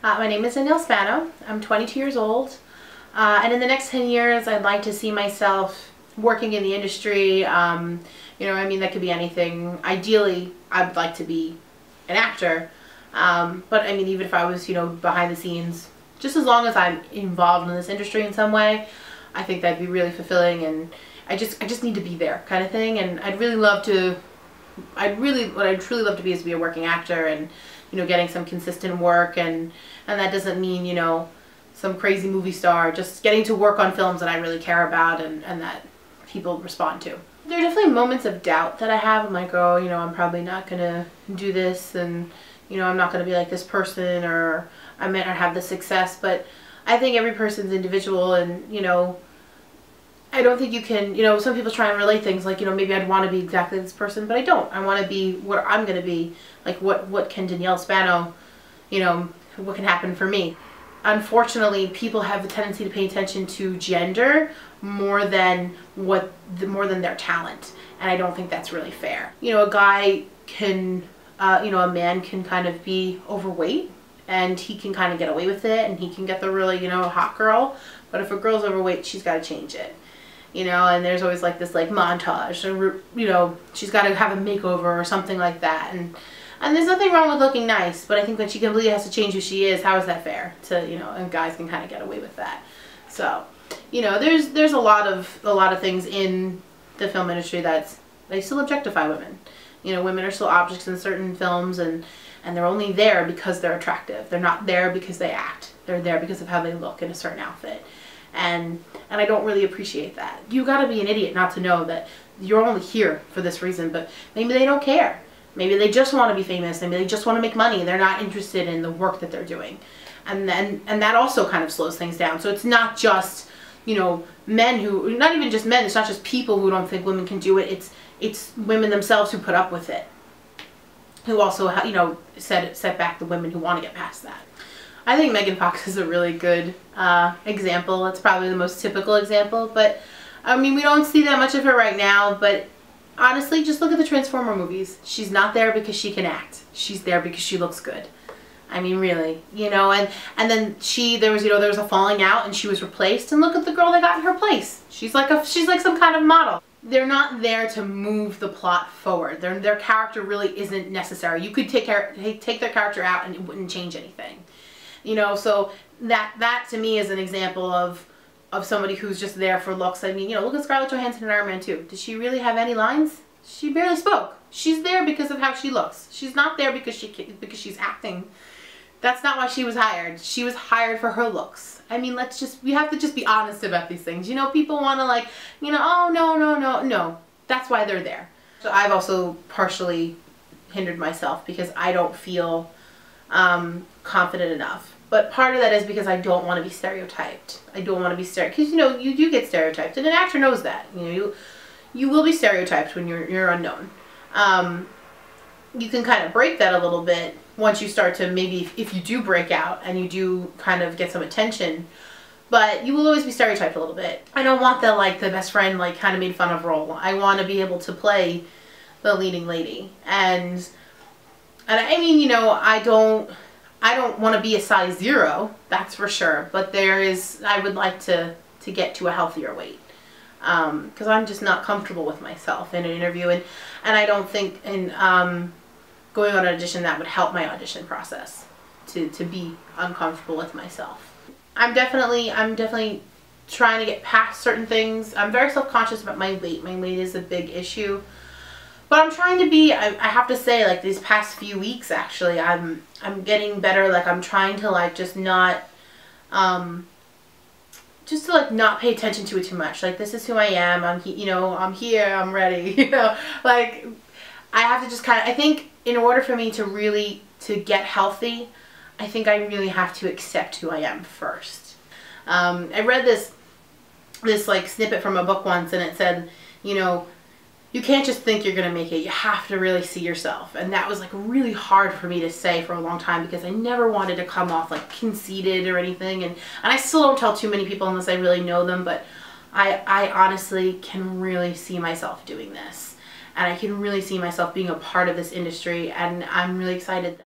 My name is Danielle Spano. I'm 22 years old. And in the next 10 years, I'd like to see myself working in the industry. That could be anything. Ideally, I would like to be an actor. But even if I was, behind the scenes, just as long as I'm involved in this industry in some way, I think that'd be really fulfilling. And I just need to be there, kind of thing. And what I'd truly love to be is be a working actor and, getting some consistent work. And that doesn't mean, some crazy movie star, just getting to work on films that I really care about and that people respond to. There are definitely moments of doubt that I have. I'm like, oh, I'm probably not gonna do this, and I'm not gonna be like this person, or I might not have the success. But I think every person's individual, and I don't think you can, some people try and relate things like, maybe I'd want to be exactly this person, but I don't. I want to be what I'm going to be. Like, what can Danielle Spano, what can happen for me? Unfortunately, people have the tendency to pay attention to gender more than their talent. And I don't think that's really fair. A guy can, a man can kind of be overweight, and he can kind of get away with it, and he can get the really, hot girl. But if a girl's overweight, she's got to change it. And there's always like this montage, and she's got to have a makeover or something like that, and there's nothing wrong with looking nice, but I think when she completely has to change who she is, how is that fair to, and guys can kind of get away with that. So, there's a lot of things in the film industry they still objectify women. Women are still objects in certain films, and they're only there because they're attractive. They're not there because they act. They're there because of how they look in a certain outfit. And I don't really appreciate that. You gotta be an idiot not to know that you're only here for this reason, but maybe they don't care. Maybe they just want to be famous. Maybe they just want to make money. They're not interested in the work that they're doing. And that also kind of slows things down. So it's not just, men who, not even just men, it's not just people who don't think women can do it. It's women themselves who put up with it. Who also, set back the women who want to get past that. I think Megan Fox is a really good example. It's probably the most typical example, but we don't see that much of her right now, but honestly, just look at the Transformer movies. She's not there because she can act. She's there because she looks good. Really, and then there was a falling out, and she was replaced, and look at the girl that got in her place. She's like some kind of model. They're not there to move the plot forward. Their character really isn't necessary. You could take their character out and it wouldn't change anything. So that to me is an example of somebody who's just there for looks. Look at Scarlett Johansson in Iron Man 2. Did she really have any lines? She barely spoke. She's there because of how she looks. She's not there because she's acting. That's not why she was hired. She was hired for her looks. We have to just be honest about these things. People want to oh, no. That's why they're there. So I've also partially hindered myself because I don't feel confident enough. But part of that is because I don't want to be stereotyped. I don't want to be because you do get stereotyped, and an actor knows that. You will be stereotyped when you're unknown. You can kind of break that a little bit once you start to, maybe if you do break out and you do kind of get some attention, but you will always be stereotyped a little bit. I don't want the the best friend kind of made fun of role. I want to be able to play the leading lady, and I don't want to be a size 0, that's for sure, but I would like to get to a healthier weight, because I'm just not comfortable with myself in an interview, and I don't think going on an audition that would help my audition process to be uncomfortable with myself. I'm definitely trying to get past certain things. I'm very self-conscious about my weight. My weight is a big issue. But I'm trying to be, I have to say, these past few weeks, actually, I'm getting better. I'm trying to, just not, not pay attention to it too much. This is who I am. I'm here, I'm ready, I have to just I think in order for me to get healthy, I think I really have to accept who I am first. I read this snippet from a book once, and it said, you can't just think you're going to make it. You have to really see yourself. And that was really hard for me to say for a long time, because I never wanted to come off conceited or anything. And I still don't tell too many people unless I really know them, but I honestly can really see myself doing this. And I can really see myself being a part of this industry, and I'm really excited.